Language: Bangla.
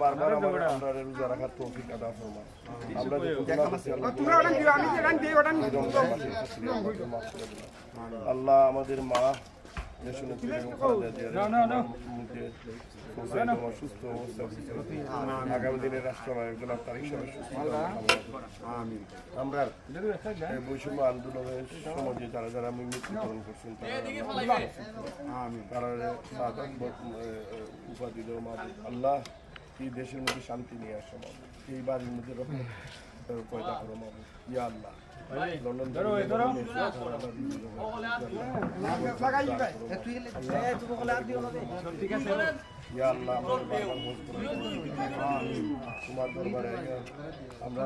বারবার আমরা রোজা রাখার তৌফিক আদা ফরমা। আমরা আল্লাহ আমাদের মা সুস্থ অবস্থা আগামী দিনের রাষ্ট্রনায়ক জনাব তারেক আমরা বৈষম্য আন্দোলনের সমাজে যারা যারা মৃত্যুবরণ করছেন তারা উপাধি দেওয়া মাবুদ আল্লাহ এই দেশের মধ্যে শান্তি নিয়ে আসা মাবুদ এই বাড়ির মধ্যে পয়দা করো মাবুদ ইয়া আল্লাহ তোমার দরবারে আমরা আমরা